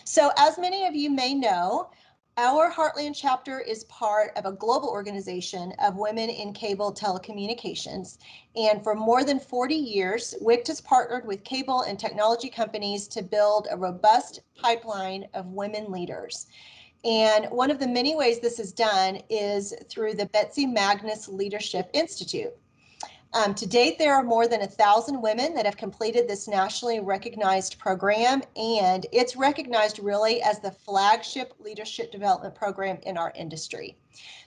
So as many of you may know, our Heartland chapter is part of a global organization of women in cable telecommunications. And for more than 40 years, WICT has partnered with cable and technology companies to build a robust pipeline of women leaders. And one of the many ways this is done is through the Betsy Magness Leadership Institute. To date, there are more than 1,000 women that have completed this nationally recognized program, and it's recognized really as the flagship leadership development program in our industry.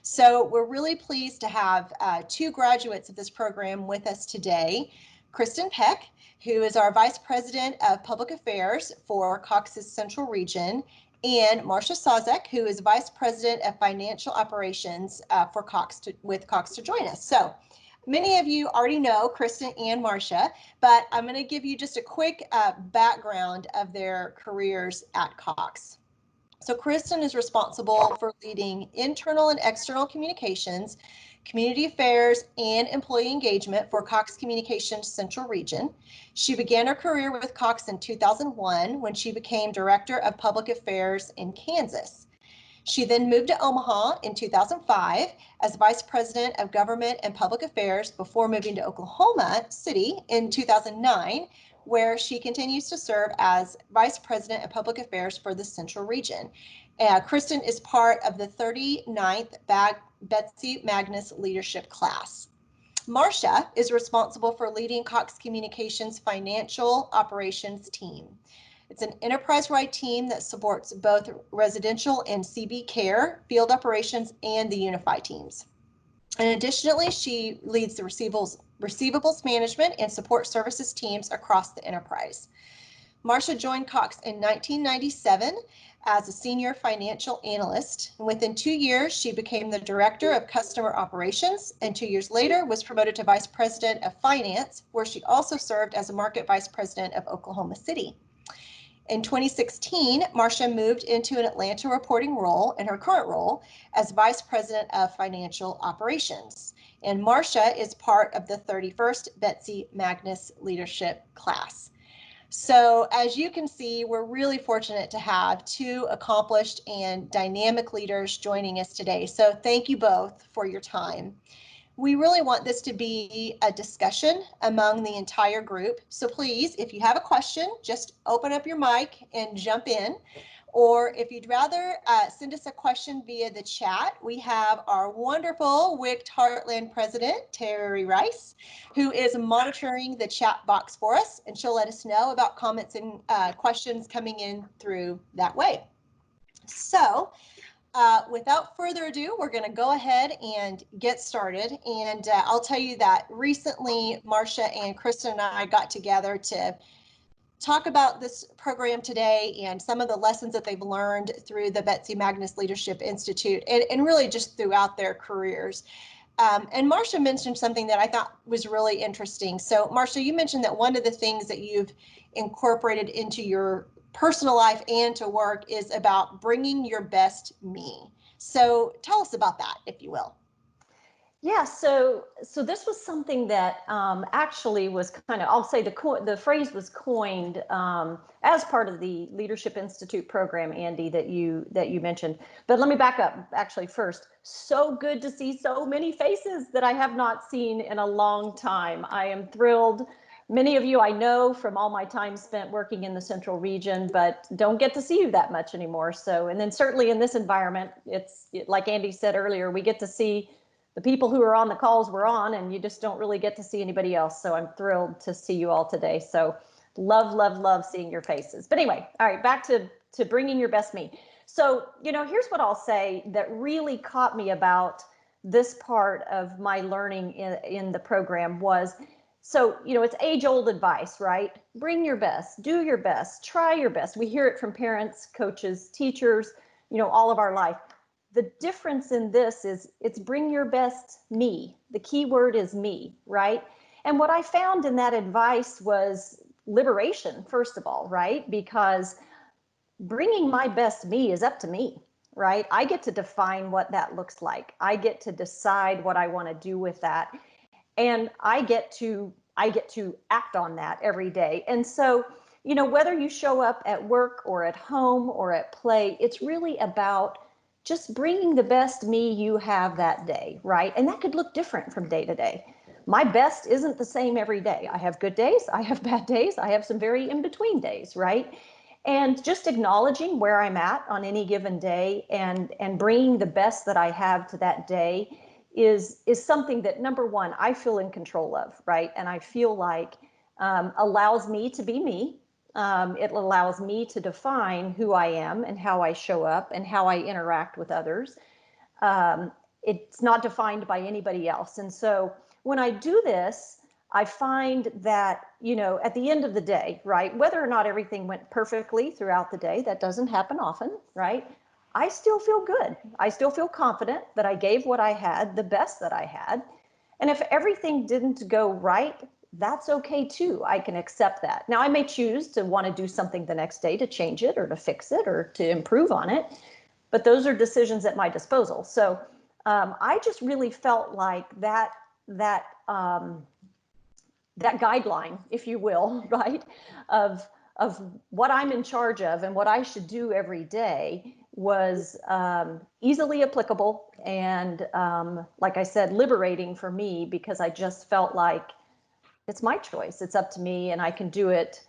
So we're really pleased to have two graduates of this program with us today. Kristin Peck, who is our Vice President of Public Affairs for Cox's Central Region, and Marcia Sauzek, who is Vice President of Financial Operations for Cox to join us. So many of you already know Kristin and Marcia, but I'm going to give you just a quick background of their careers at Cox. So Kristin is responsible for leading internal and external communications, community affairs, and employee engagement for Cox Communications Central Region. She began her career with Cox in 2001 when she became Director of Public Affairs in Kansas. She then moved to Omaha in 2005 as Vice President of Government and Public Affairs before moving to Oklahoma City in 2009, where she continues to serve as Vice President of Public Affairs for the Central Region. Kristin is part of the 39th Betsy Magness Leadership Class. Marcia is responsible for leading Cox Communications Financial Operations team. It's an enterprise-wide team that supports both residential and CB care, field operations, and the Unify teams. And additionally, she leads the receivables management and support services teams across the enterprise. Marcia joined Cox in 1997 as a senior financial analyst. And within 2 years, she became the Director of Customer Operations, and 2 years later was promoted to Vice President of Finance, where she also served as a Market Vice President of Oklahoma City. In 2016, Marcia moved into an Atlanta reporting role in her current role as Vice President of Financial Operations. And Marcia is part of the 31st Betsy Magness Leadership Class. So as you can see, we're really fortunate to have two accomplished and dynamic leaders joining us today. So thank you both for your time. We really want this to be a discussion among the entire group. So please, if you have a question, just open up your mic and jump in. Or if you'd rather send us a question via the chat, we have our wonderful WICT Heartland President, Terry Rice, who is monitoring the chat box for us, and she'll let us know about comments and questions coming in through that way. So without further ado, we're going to go ahead and get started. And I'll tell you that recently, Marcia and Kristin and I got together to talk about this program today and some of the lessons that they've learned through the Betsy Magness Leadership Institute and really just throughout their careers. And Marcia mentioned something that I thought was really interesting. So Marcia, you mentioned that one of the things that you've incorporated into your personal life and to work is about bringing your best me. So tell us about that, if you will. Yeah, so this was something that actually was kind of, I'll say the phrase was coined as part of the Leadership Institute program, Andy, that you mentioned. But let me back up actually first. So good to see so many faces that I have not seen in a long time. I am thrilled. Many of you I know from all my time spent working in the Central Region, but don't get to see you that much anymore. So, and then certainly in this environment, it's like Andy said earlier, we get to see the people who are on the calls we're on, and you just don't really get to see anybody else. So I'm thrilled to see you all today. So love seeing your faces. But anyway, all right, back to bringing your best me. So, here's what I'll say that really caught me about this part of my learning in the program was, so, it's age-old advice, right? Bring your best, do your best, try your best. We hear it from parents, coaches, teachers, all of our life. The difference in this is it's bring your best me. The key word is me, right? And what I found in that advice was liberation, first of all, right? Because bringing my best me is up to me, right? I get to define what that looks like. I get to decide what I want to do with that. And I get to act on that every day. And so you know, whether you show up at work or at home or at play, it's really about just bringing the best me you have that day, right? And that could look different from day to day. My best isn't the same every day. I have good days, I have bad days, I have some very in between days, right? And just acknowledging where I'm at on any given day and bringing the best that I have to that day is something that, number one, I feel in control of, right? And I feel like allows me to be me. It allows me to define who I am and how I show up and how I interact with others. It's not defined by anybody else. And so when I do this, I find that, you know, at the end of the day, right, whether or not everything went perfectly throughout the day, that doesn't happen often, right? I still feel good. I still feel confident that I gave what I had, the best that I had. And if everything didn't go right, that's okay too. I can accept that. Now, I may choose to want to do something the next day to change it or to fix it or to improve on it, but those are decisions at my disposal. So I just really felt like that guideline, if you will, right, of what I'm in charge of and what I should do every day was easily applicable and, like I said, liberating for me, because I just felt like it's my choice. It's up to me, and I can do it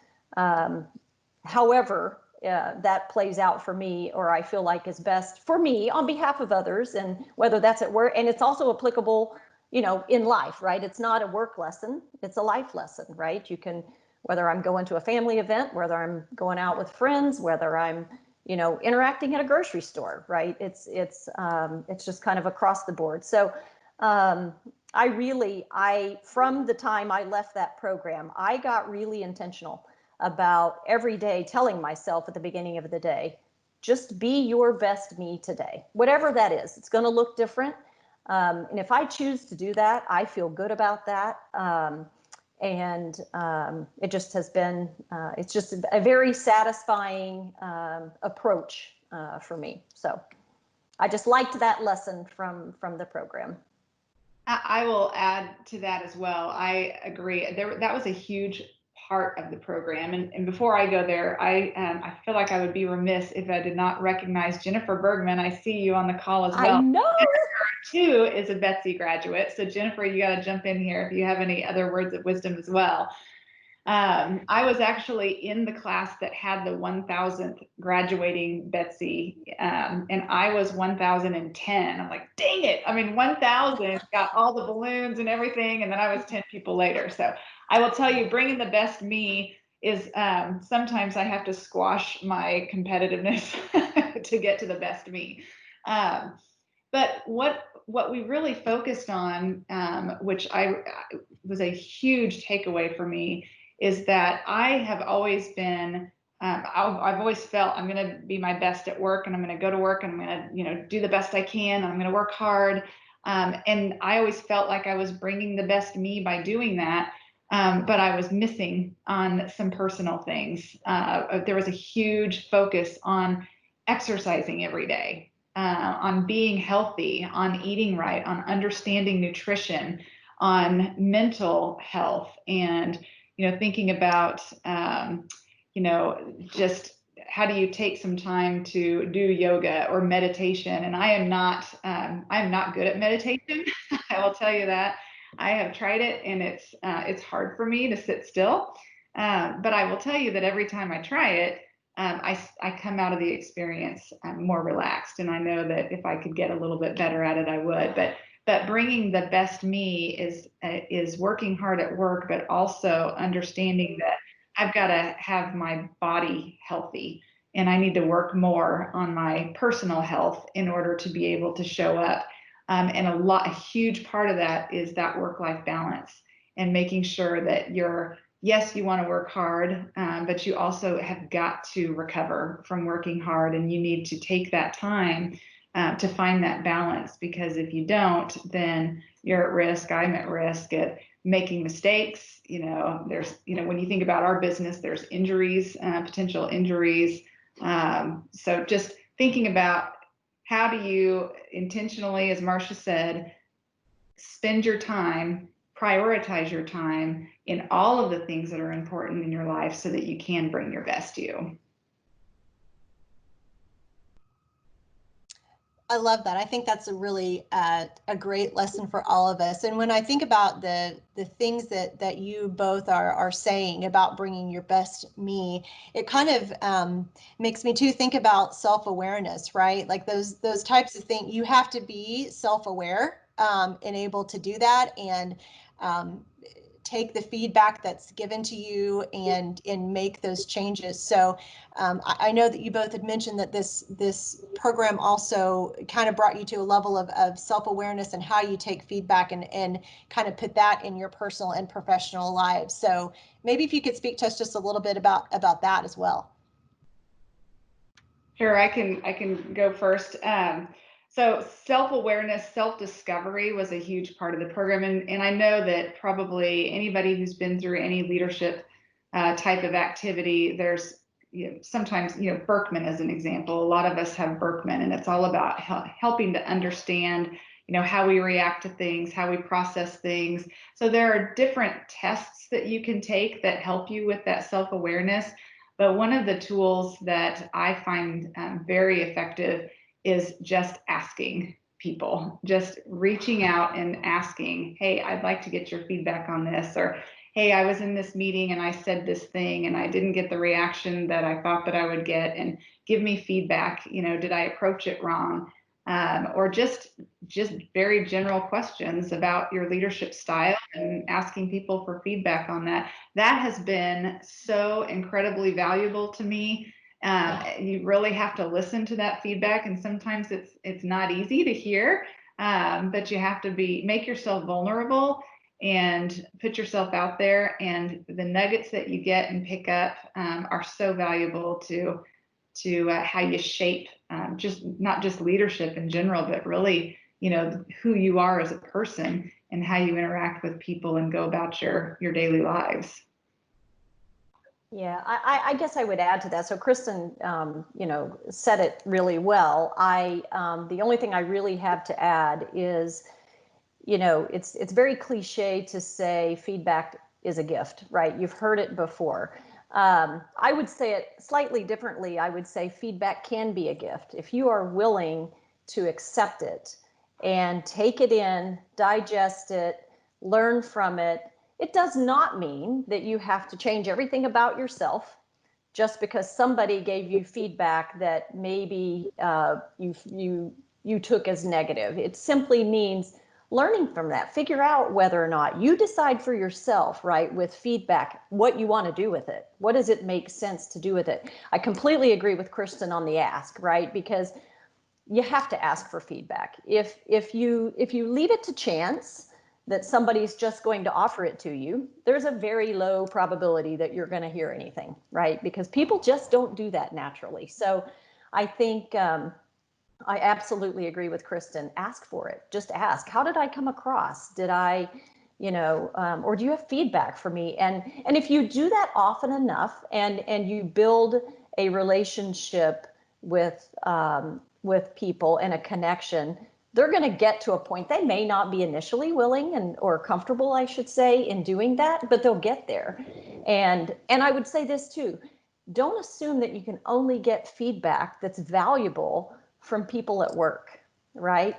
however that plays out for me, or I feel like is best for me on behalf of others, and whether that's at work. And it's also applicable, you know, in life, right? It's not a work lesson, it's a life lesson, right? You can, whether I'm going to a family event, whether I'm going out with friends, whether I'm, you know, interacting at a grocery store, right? It's just kind of across the board. So from the time I left that program, I got really intentional about every day telling myself at the beginning of the day, just be your best me today, whatever that is. It's going to look different. And if I choose to do that, I feel good about that. It just has been, it's just a very satisfying approach for me. So I just liked that lesson from the program. I will add to that as well. I agree. That was a huge part of the program. And before I go there, I feel like I would be remiss if I did not recognize Jennifer Bergman. I see you on the call as well. I know. Jennifer, too, is a Betsy graduate. So Jennifer, you got to jump in here if you have any other words of wisdom as well. I was actually in the class that had the 1000th graduating Betsy, and I was 1010. I'm like, dang it. I mean, 1000 got all the balloons and everything, and then I was 10 people later. So I will tell you, bringing the best me is sometimes I have to squash my competitiveness to get to the best me. But what we really focused on, which was a huge takeaway for me, is that I have always been, I've always felt I'm going to be my best at work, and I'm going to go to work, and I'm going to, you know, do the best I can, and I'm going to work hard. And I always felt like I was bringing the best me by doing that. But I was missing on some personal things. There was a huge focus on exercising every day, on being healthy, on eating right, on understanding nutrition, on mental health, and, you know, thinking about, you know, just how do you take some time to do yoga or meditation? And I am not good at meditation. I will tell you that. I have tried it, and it's hard for me to sit still. But I will tell you that every time I try it, I come out of the experience more relaxed, and I know that if I could get a little bit better at it, I would. But bringing the best me is working hard at work, but also understanding that I've got to have my body healthy, and I need to work more on my personal health in order to be able to show up. And a huge part of that is that work-life balance, and making sure that yes, you want to work hard, but you also have got to recover from working hard, and you need to take that time to find that balance, because if you don't, then you're at risk. I'm at risk at making mistakes. You know, when you think about our business, there's injuries, potential injuries. So just thinking about how do you intentionally, as Marcia said, spend your time prioritize your time in all of the things that are important in your life so that you can bring your best you. I love that. I think that's a really a great lesson for all of us. And when I think about the things that you both are saying about bringing your best me, it kind of makes me too think about self-awareness, right? Like those types of things. You have to be self-aware and able to do that, and take the feedback that's given to you and make those changes. So I know that you both had mentioned that this program also kind of brought you to a level of self-awareness and how you take feedback and kind of put that in your personal and professional lives. So maybe if you could speak to us just a little bit about that as well. Sure, I can go first. So self-awareness, self-discovery was a huge part of the program. And I know that probably anybody who's been through any leadership type of activity, there's sometimes, Berkman as an example, a lot of us have Berkman, and it's all about helping to understand, how we react to things, how we process things. So there are different tests that you can take that help you with that self-awareness. But one of the tools that I find very effective is just asking people, just reaching out and asking, hey, I'd like to get your feedback on this, or hey, I was in this meeting and I said this thing and I didn't get the reaction that I thought that I would get, and give me feedback. Did I approach it wrong? Or just very general questions about your leadership style and asking people for feedback on that. That has been so incredibly valuable to me. You really have to listen to that feedback, and sometimes it's not easy to hear, but you have to make yourself vulnerable and put yourself out there, and the nuggets that you get and pick up are so valuable to how you shape not just leadership in general, but really, who you are as a person and how you interact with people and go about your daily lives. Yeah, I guess I would add to that. So Kristin, said it really well. The only thing I really have to add is, it's very cliche to say feedback is a gift, right? You've heard it before. I would say it slightly differently. I would say feedback can be a gift if you are willing to accept it and take it in, digest it, learn from it. It does not mean that you have to change everything about yourself just because somebody gave you feedback that maybe you took as negative. It simply means learning from that. Figure out whether or not you decide for yourself, right, with feedback, what you want to do with it. What does it make sense to do with it? I completely agree with Kristin on the ask, right? Because you have to ask for feedback. If you leave it to chance that somebody's just going to offer it to you, there's a very low probability that you're going to hear anything, right? Because people just don't do that naturally. So I think I absolutely agree with Kristin. Ask for it. Just ask. How did I come across? Did I, or do you have feedback for me? And if you do that often enough, and you build a relationship with people and a connection, they're going to get to a point. They may not be initially willing or comfortable, I should say, in doing that, but they'll get there. And I would say this too: don't assume that you can only get feedback that's valuable from people at work, right?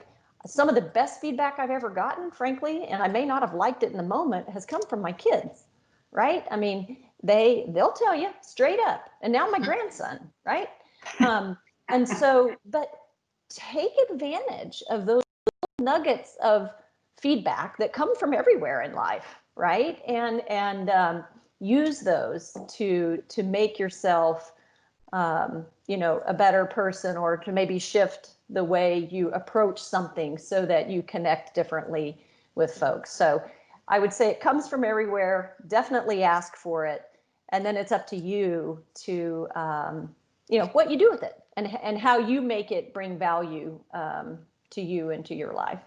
Some of the best feedback I've ever gotten, frankly, and I may not have liked it in the moment, has come from my kids, right? I mean, they'll tell you straight up. And now my grandson, right? And so, but take advantage of those nuggets of feedback that come from everywhere in life, right? And use those to make yourself a better person, or to maybe shift the way you approach something so that you connect differently with folks. So I would say it comes from everywhere. Definitely ask for it. And then it's up to you to, what you do with it and how you make it bring value to you and to your life.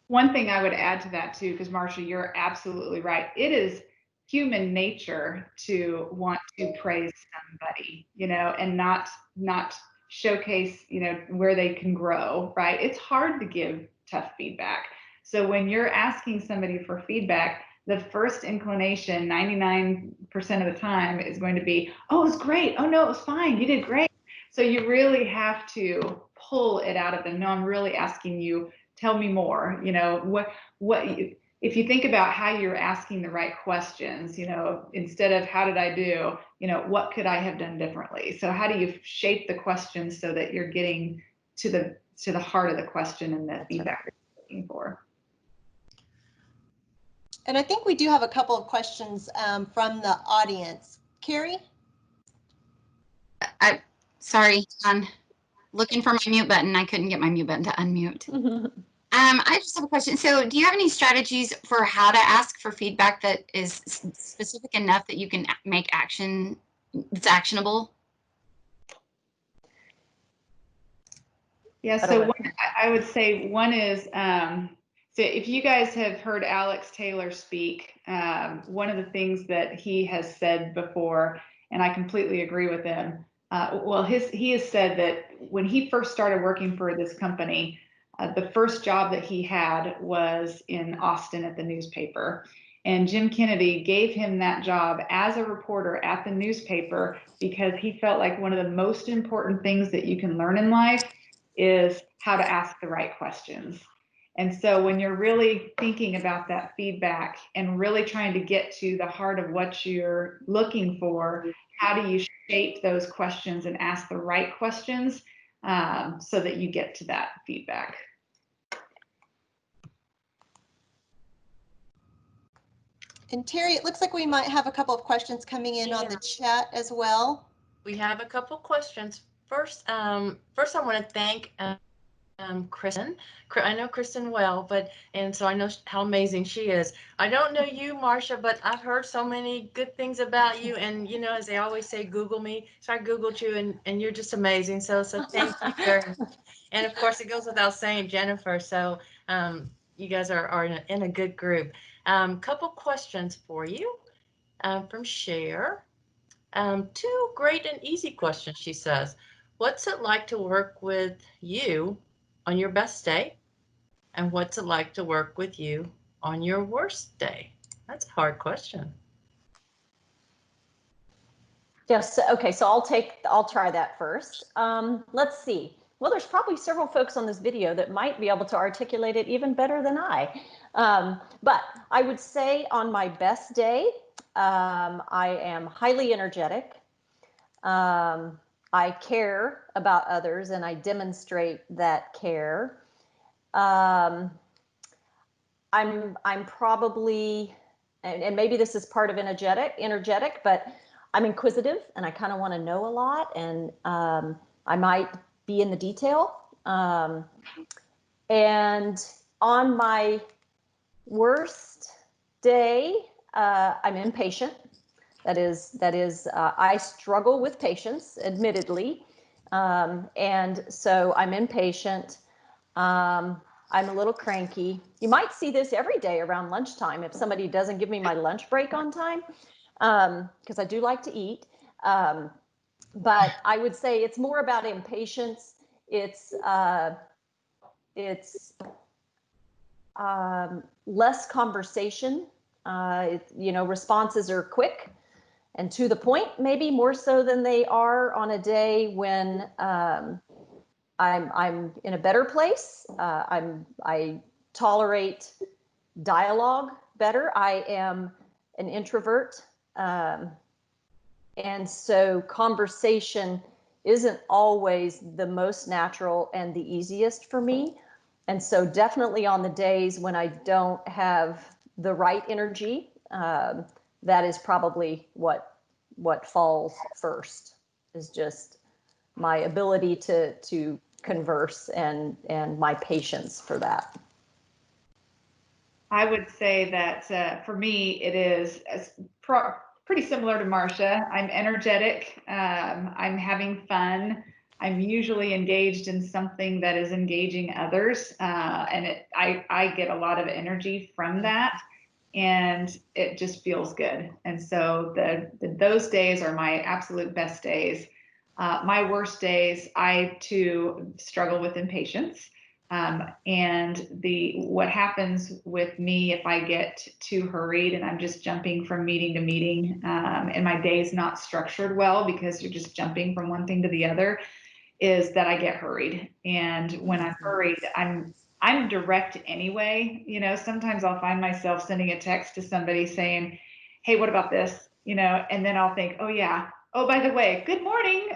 One thing I would add to that too, because Marcia, you're absolutely right. It is human nature to want to praise somebody, and not showcase, where they can grow, right? It's hard to give tough feedback. So when you're asking somebody for feedback, the first inclination 99% of the time is going to be, oh, it's great. Oh, no, it was fine. You did great. So you really have to pull it out of them. No, I'm really asking you, tell me more. You know, if you think about how you're asking the right questions, you know, instead of how did I do, you know, what could I have done differently? So how do you shape the questions so that you're getting to the heart of the question and the feedback you're looking for? And I think we do have a couple of questions from the audience. Carrie? Sorry, looking for my mute button. I couldn't get my mute button to unmute. I just have a question. So do you have any strategies for how to ask for feedback that is specific enough that you can make action that's actionable? Yeah, so I would say one is, so if you guys have heard Alex Taylor speak, one of the things that he has said before, and I completely agree with him, well, he has said that when he first started working for this company, the first job that he had was in Austin at the newspaper. And Jim Kennedy gave him that job as a reporter at the newspaper because he felt like one of the most important things that you can learn in life is how to ask the right questions. And so when you're really thinking about that feedback and really trying to get to the heart of what you're looking for, how do you shape those questions and ask the right questions so that you get to that feedback? And Terry, it looks like we might have a couple of questions coming in on the chat as well. We have a couple questions. First, I want to thank Kristin. I know Kristin well, and so I know how amazing she is. I don't know you, Marcia, but I've heard so many good things about you. And you know, as they always say, Google me. So I Googled you, and you're just amazing. So thank you very much. And of course, it goes without saying, Jennifer. So you guys are in a good group. Couple questions for you from Cher. Two great and easy questions, she says. What's it like to work with you on your best day? And what's it like to work with you on your worst day? That's a hard question. Yes. Okay. So I'll try that first. Let's see. Well, there's probably several folks on this video that might be able to articulate it even better than I. But I would say on my best day, I am highly energetic. I care about others and I demonstrate that care. I'm probably, and maybe this is part of energetic, but I'm inquisitive and I kind of want to know a lot, and I might be in the detail. And on my worst day, I'm impatient. That is, I struggle with patience, admittedly. And so I'm impatient. I'm a little cranky. You might see this every day around lunchtime if somebody doesn't give me my lunch break on time, because I do like to eat. But I would say it's more about impatience. It's less conversation. Responses are quick and to the point, maybe more so than they are on a day when I'm in a better place. I tolerate dialogue better. I am an introvert. And so conversation isn't always the most natural and the easiest for me. And so definitely on the days when I don't have the right energy, that is probably what falls first, is just my ability to converse and my patience for that. I would say that for me, it is pretty similar to Marcia. I'm energetic. I'm having fun. I'm usually engaged in something that is engaging others, and I get a lot of energy from that, and it just feels good. And so those days are my absolute best days. My worst days, I too struggle with impatience. And what happens with me if I get too hurried and I'm just jumping from meeting to meeting, and my day is not structured well because you're just jumping from one thing to the other, is that I get hurried. And when I'm hurried, I'm direct anyway. You know, sometimes I'll find myself sending a text to somebody saying, hey, what about this? You know, and then I'll think, oh yeah, oh, by the way, good morning.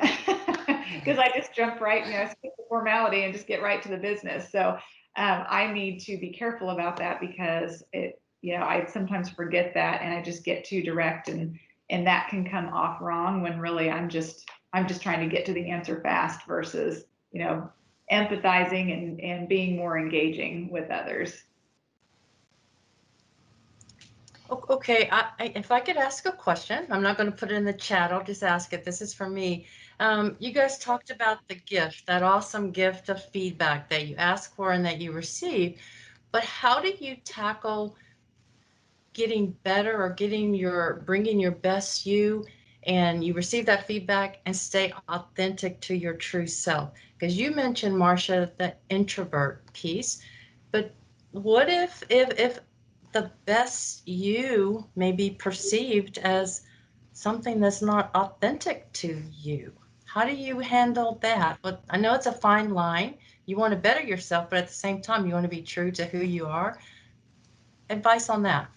Because I just jump right, you know, skip the formality and just get right to the business. So I need to be careful about that, because I sometimes forget that and I just get too direct, and that can come off wrong when really I'm just trying to get to the answer fast versus, empathizing and being more engaging with others. Okay, if I could ask a question, I'm not going to put it in the chat. I'll just ask it. This is for me. You guys talked about the gift, that awesome gift of feedback that you ask for and that you receive. But how do you tackle getting better or bringing your best you, and you receive that feedback and stay authentic to your true self? Because you mentioned, Marcia, the introvert piece, but what if the best you may be perceived as something that's not authentic to you? How do you handle that? But I know it's a fine line. You want to better yourself, but at the same time, you want to be true to who you are. Advice on that?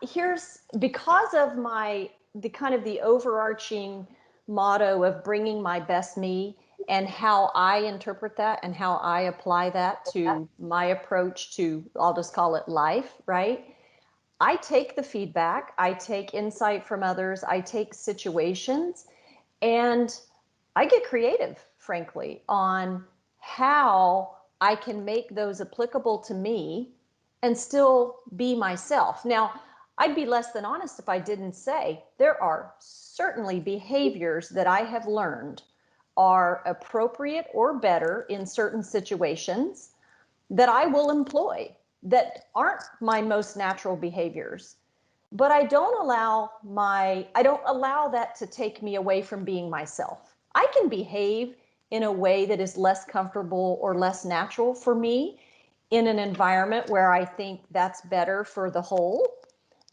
Here's, because of the overarching motto of bringing my best me, and how I interpret that and how I apply that to my approach to, I'll just call it life, right? I take the feedback, I take insight from others, I take situations, and I get creative, frankly, on how I can make those applicable to me and still be myself. Now, I'd be less than honest if I didn't say there are certainly behaviors that I have learned are appropriate or better in certain situations that I will employ that aren't my most natural behaviors. But I don't allow that to take me away from being myself. I can behave in a way that is less comfortable or less natural for me in an environment where I think that's better for the whole.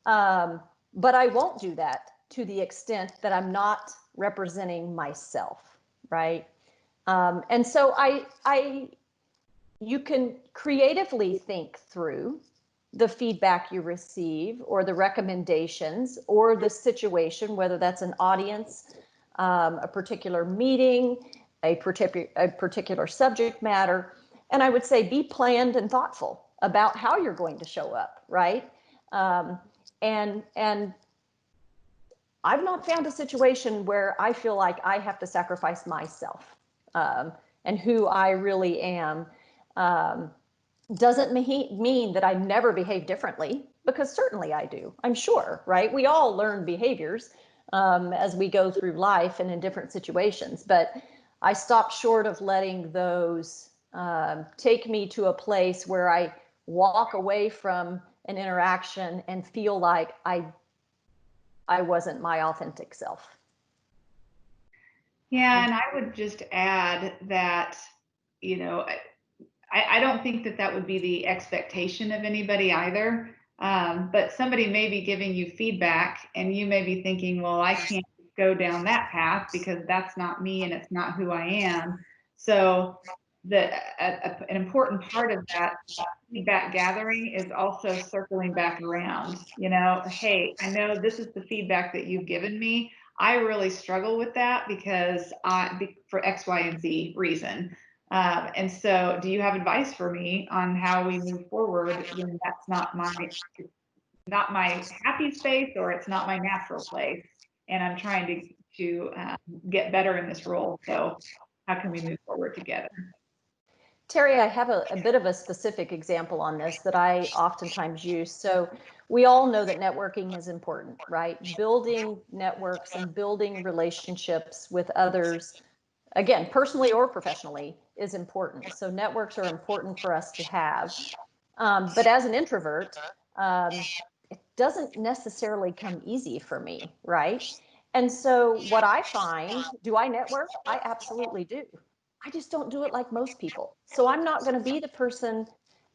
But I won't do that to the extent that I'm not representing myself, right? And so you can creatively think through the feedback you receive or the recommendations or the situation, whether that's an audience, a particular meeting, a particular subject matter. And I would say be planned and thoughtful about how you're going to show up, right? And I've not found a situation where I feel like I have to sacrifice myself and who I really am. Doesn't mean that I never behave differently, because certainly I do, I'm sure, right? We all learn behaviors as we go through life and in different situations, but I stop short of letting those take me to a place where I walk away from an interaction and feel like I wasn't my authentic self. Yeah, and I would just add that, I don't think that would be the expectation of anybody either. But somebody may be giving you feedback and you may be thinking, well, I can't go down that path because that's not me and it's not who I am. So an important part of that feedback gathering is also circling back around, hey, I know this is the feedback that you've given me. I really struggle with that because for X, Y, and Z reason. And so do you have advice for me on how we move forward when that's not my happy space, or it's not my natural place, and I'm trying to get better in this role? So how can we move forward together? Terry, I have a bit of a specific example on this that I oftentimes use. So we all know that networking is important, right? Building networks and building relationships with others, again, personally or professionally, is important. So networks are important for us to have. But as an introvert, it doesn't necessarily come easy for me, right? And so what I find, do I network? I absolutely do. I just don't do it like most people. So I'm not going to be the person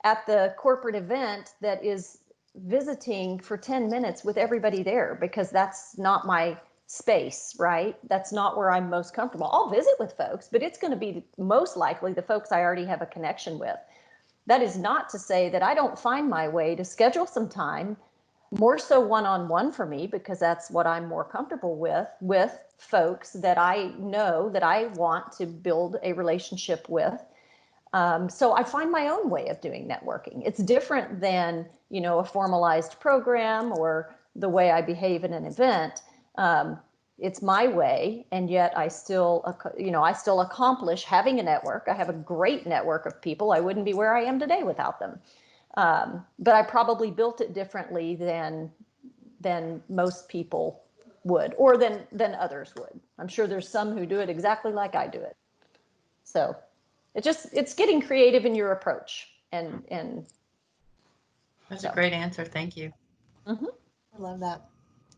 at the corporate event that is visiting for 10 minutes with everybody there, because that's not my space, right? That's not where I'm most comfortable. I'll visit with folks, but it's going to be most likely the folks I already have a connection with. That is not to say that I don't find my way to schedule some time, more so one-on-one for me, because that's what I'm more comfortable with folks that I know that I want to build a relationship with. So I find my own way of doing networking. It's different than, you know, a formalized program or the way I behave in an event. It's my way, and yet I still, you know, I still accomplish having a network. I have a great network of people. I wouldn't be where I am today without them. But I probably built it differently than most people would, or than others would. I'm sure there's some who do it exactly like I do it. So it's getting creative in your approach, and That's so. a great answer. Thank you. I love that.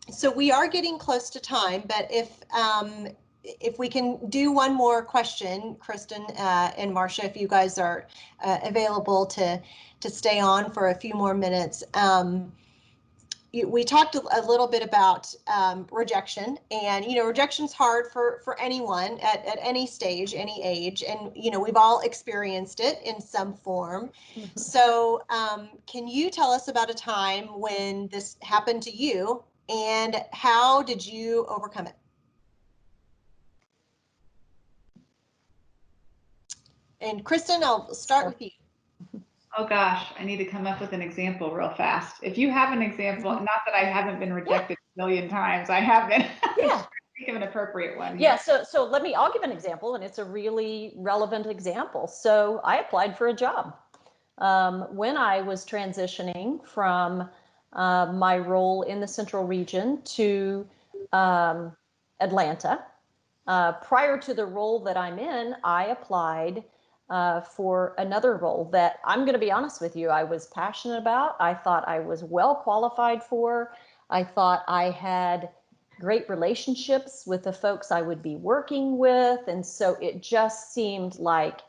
So we are getting close to time, but if we can do one more question, Kristin and Marcia, if you guys are available to stay on for a few more minutes. We talked a little bit about rejection, and you know, rejection's hard for anyone at any stage, any age, and you know, we've all experienced it in some form. Mm-hmm. So can you tell us about a time when this happened to you, and how did you overcome it? And Kristin, I'll start with you. Oh gosh, I need to come up with an example real fast. If you have an example, not that I haven't been rejected a million times, I have been. Yeah. Think of an appropriate one. Yeah, so I'll give an example, and it's a really relevant example. So I applied for a job when I was transitioning from my role in the Central Region to Atlanta. Prior to the role that I'm in, I applied for another role that, I'm going to be honest with you, I was passionate about. I thought I was well qualified for. I thought I had great relationships with the folks I would be working with. And so it just seemed like,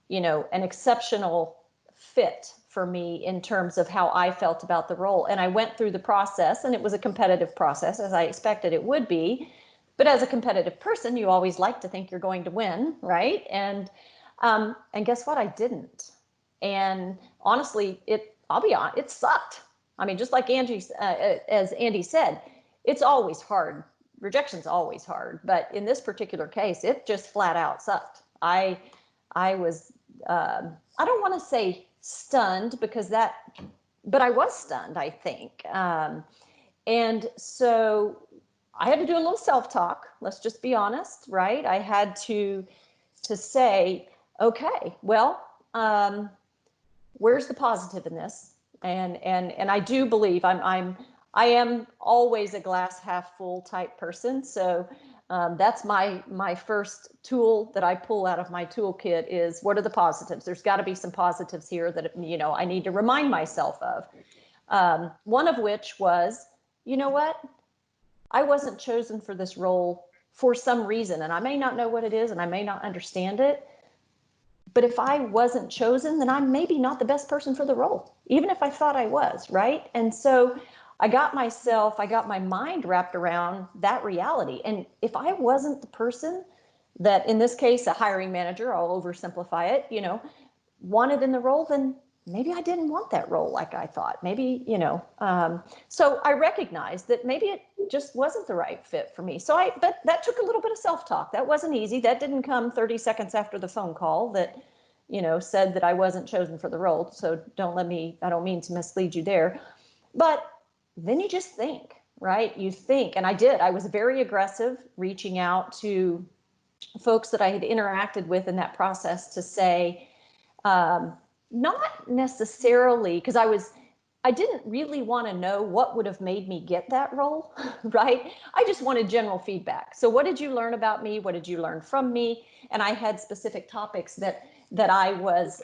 you know, an exceptional fit for me in terms of how I felt about the role. And I went through the process, and it was a competitive process, as I expected it would be. But as a competitive person, you always like to think you're going to win, right? And guess what? I didn't. And honestly, I'll be honest, it sucked. I mean, just like as Andy said, it's always hard. Rejection's always hard. But in this particular case, it just flat out sucked. I was, I don't want to say stunned, but I was stunned, I think. And so I had to do a little self-talk. Let's just be honest, right? I had to say, okay, well, where's the positive in this? And I do believe I am always a glass half full type person. So that's my first tool that I pull out of my toolkit is, what are the positives? There's got to be some positives here that, you know, I need to remind myself of. One of which was, you know what? I wasn't chosen for this role for some reason, and I may not know what it is, and I may not understand it. But if I wasn't chosen, then I'm maybe not the best person for the role, even if I thought I was, right? And so I got my mind wrapped around that reality. And if I wasn't the person that, in this case, a hiring manager, I'll oversimplify it, you know, wanted in the role, then maybe I didn't want that role like I thought. Maybe, you know, so I recognized that maybe it just wasn't the right fit for me. But that took a little bit of self-talk. That wasn't easy. That didn't come 30 seconds after the phone call that, you know, said that I wasn't chosen for the role. So I don't mean to mislead you there. But then you just think, right? You think, and I did. I was very aggressive, reaching out to folks that I had interacted with in that process to say, not necessarily, because I didn't really want to know what would have made me get that role, right? I just wanted general feedback. So what did you learn about me? What did you learn from me? And I had specific topics that I was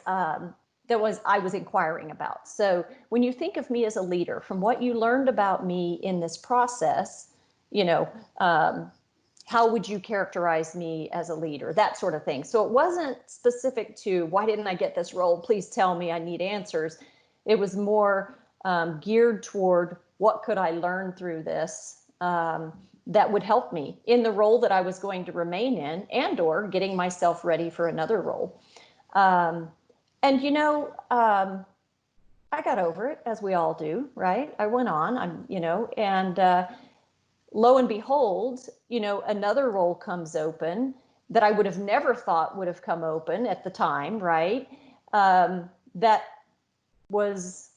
inquiring about. So when you think of me as a leader, from what you learned about me in this process, you know, how would you characterize me as a leader, that sort of thing. So it wasn't specific to why didn't I get this role? Please tell me, I need answers. It was more geared toward what could I learn through this that would help me in the role that I was going to remain in, and or getting myself ready for another role. And you know, I got over it, as we all do, right? I went on, and lo and behold, another role comes open that I would have never thought would have come open at the time, right? That was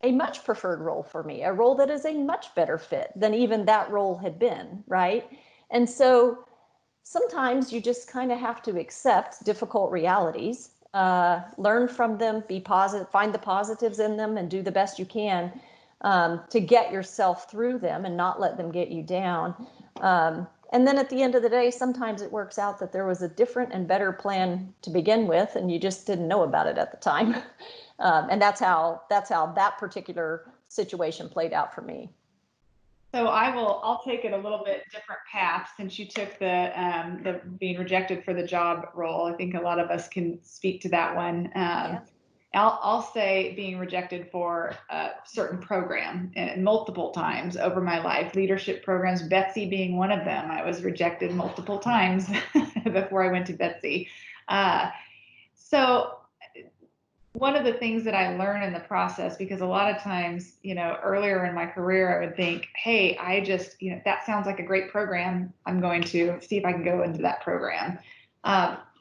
a much preferred role for me, a role that is a much better fit than even that role had been, right? And so sometimes you just kind of have to accept difficult realities, learn from them, be positive, find the positives in them, and do the best you can to get yourself through them and not let them get you down. And then at the end of the day, sometimes it works out that there was a different and better plan to begin with, and you just didn't know about it at the time. And that's how that particular situation played out for me. So I'll take it a little bit different path, since you took the being rejected for the job role. I think a lot of us can speak to that one. Yeah. I'll say being rejected for a certain program multiple times over my life, leadership programs, Betsy being one of them. I was rejected multiple times before I went to Betsy. So one of the things that I learned in the process, because a lot of times, earlier in my career, I would think, hey, I just, that sounds like a great program. I'm going to see if I can go into that program.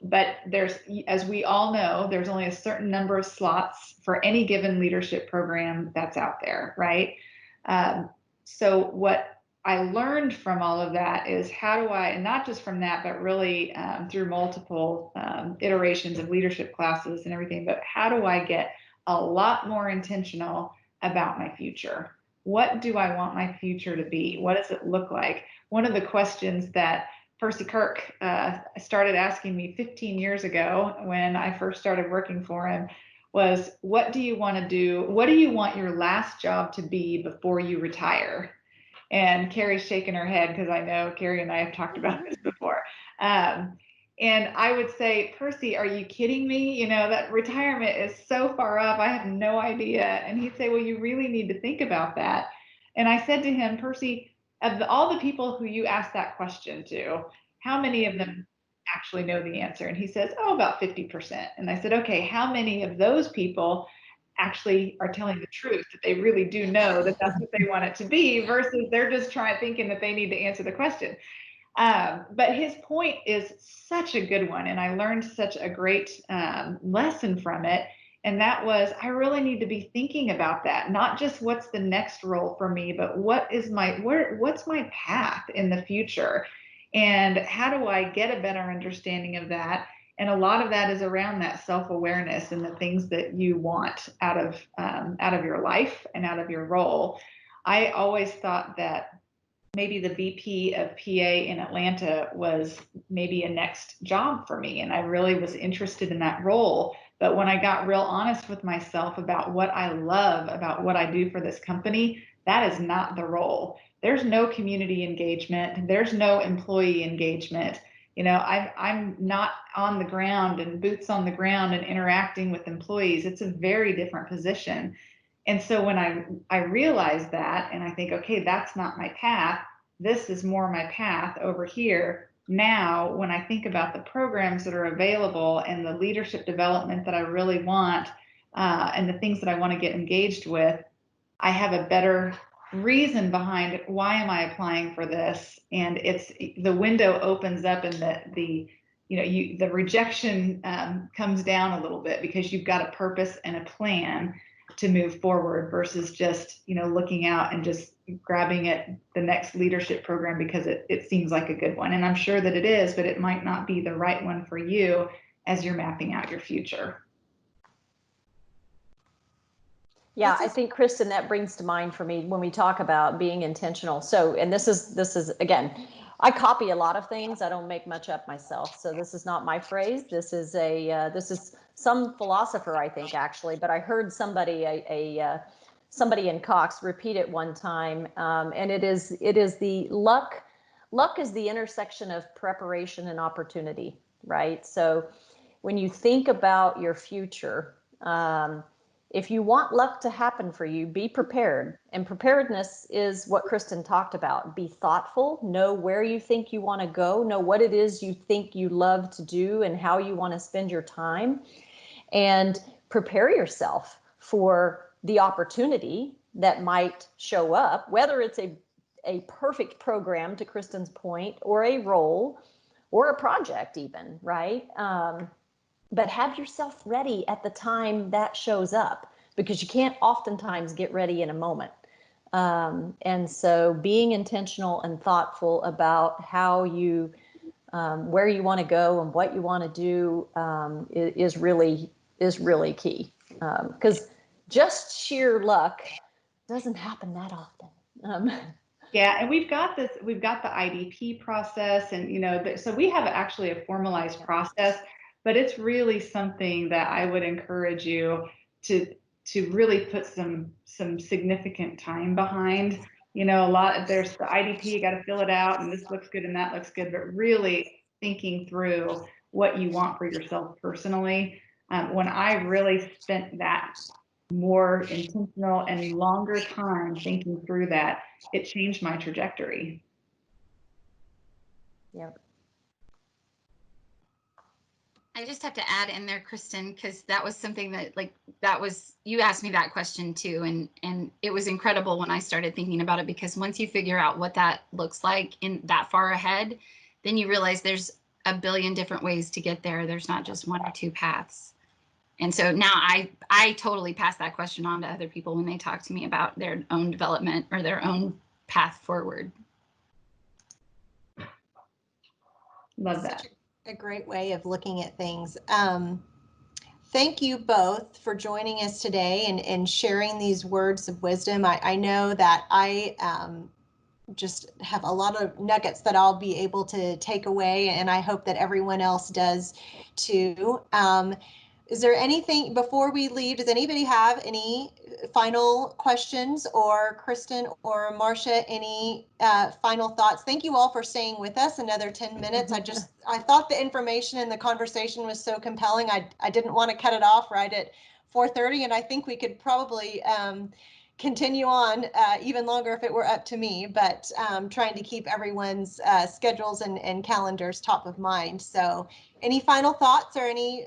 But there's, as we all know, there's only a certain number of slots for any given leadership program that's out there, right? So what I learned from all of that is how do I, and not just from that, but really through multiple iterations of leadership classes and everything, but how do I get a lot more intentional about my future? What do I want my future to be? What does it look like? One of the questions that Percy Kirk started asking me 15 years ago when I first started working for him was, what do you want to do? What do you want your last job to be before you retire? And Carrie's shaking her head because I know Carrie and I have talked about this before. And I would say, Percy, are you kidding me? That retirement is so far up. I have no idea. And he'd say, well, you really need to think about that. And I said to him, Percy, of all the people who you asked that question to, how many of them actually know the answer? And he says, oh, about 50%. And I said, okay, how many of those people actually are telling the truth, that they really do know that that's what they want it to be, versus they're just thinking that they need to answer the question. But his point is such a good one, and I learned such a great lesson from it. And that was, I really need to be thinking about that, not just what's the next role for me, but what's my path in the future, and how do I get a better understanding of that? And a lot of that is around that self-awareness and the things that you want out of your life and out of your role. I always thought that maybe the VP of PA in Atlanta was maybe a next job for me, and I really was interested in that role. But when I got real honest with myself about what I love about what I do for this company, that is not the role. There's no community engagement. There's no employee engagement. I'm not on the ground and boots on the ground and interacting with employees. It's a very different position. And so when I realized that, and I think, okay, that's not my path, this is more my path over here. Now, when I think about the programs that are available and the leadership development that I really want, and the things that I want to get engaged with, I have a better reason behind why am I applying for this. And it's the window opens up, and the rejection comes down a little bit, because you've got a purpose and a plan to move forward, versus just looking out and just grabbing at the next leadership program because it seems like a good one. And I'm sure that it is, but it might not be the right one for you as you're mapping out your future. Yeah, I think, Kristin, that brings to mind for me when we talk about being intentional. So, and this is again, I copy a lot of things. I don't make much up myself. So this is not my phrase. This is some philosopher, I think, actually, but I heard somebody in Cox repeat it one time. And it is the luck luck is the intersection of preparation and opportunity, right? So when you think about your future, if you want luck to happen for you, be prepared. And preparedness is what Kristin talked about. Be thoughtful, know where you think you want to go, know what it is you think you love to do and how you want to spend your time, and prepare yourself for the opportunity that might show up, whether it's a perfect program, to Kristin's point, or a role or a project even, right? But have yourself ready at the time that shows up, because you can't oftentimes get ready in a moment. And so being intentional and thoughtful about how you, where you want to go and what you want to do is really key. Because just sheer luck doesn't happen that often. Yeah, and we've got the IDP process, and so we have actually a formalized process, but it's really something that I would encourage you to really put some significant time behind. There's the IDP, you got to fill it out, and this looks good and that looks good, but really thinking through what you want for yourself personally. When I really spent that more intentional and longer time thinking through that, it changed my trajectory. Yep. I just have to add in there, Kristin, because that was something that you asked me that question too, and it was incredible when I started thinking about it, because once you figure out what that looks like in that far ahead, then you realize there's a billion different ways to get there. There's not just one or two paths. And so now I totally pass that question on to other people when they talk to me about their own development or their own path forward. Love that. Such a great way of looking at things. Thank you both for joining us today and sharing these words of wisdom. I know that I just have a lot of nuggets that I'll be able to take away, and I hope that everyone else does too. Is there anything before we leave? Does anybody have any final questions, or Kristin or Marcia, any final thoughts? Thank you all for staying with us another 10 minutes. I thought the information and the conversation was so compelling. I didn't want to cut it off right at 4:30, and I think we could probably continue on even longer if it were up to me, but trying to keep everyone's schedules and calendars top of mind. So any final thoughts or any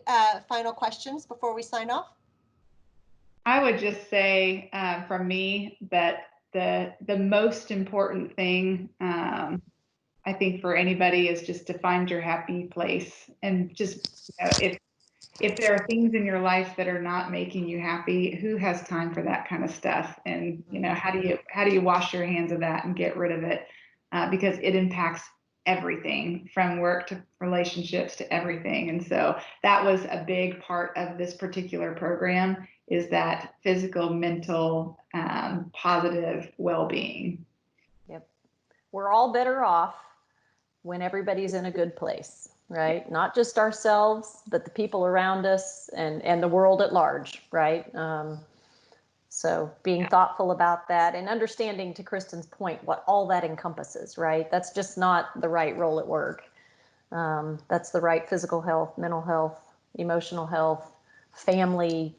final questions before we sign off? I would just say from me that the most important thing I think for anybody is just to find your happy place, and just if there are things in your life that are not making you happy, who has time for that kind of stuff? And how do you wash your hands of that and get rid of it? Because it impacts everything from work to relationships to everything. And so that was a big part of this particular program, is that physical, mental, positive well-being. Yep. We're all better off when everybody's in a good place, right? Not just ourselves, but the people around us and the world at large, right? So being thoughtful about that and understanding, to Kristin's point, what all that encompasses, right? That's just not the right role at work. That's the right physical health, mental health, emotional health, family,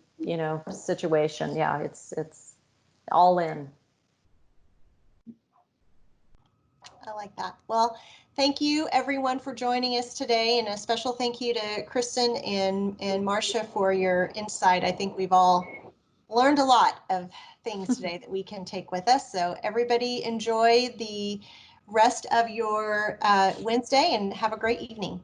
situation. Yeah, it's all in. I like that. Well, thank you everyone for joining us today, and a special thank you to Kristin and Marcia for your insight. I think we've all learned a lot of things today that we can take with us. So everybody enjoy the rest of your Wednesday and have a great evening.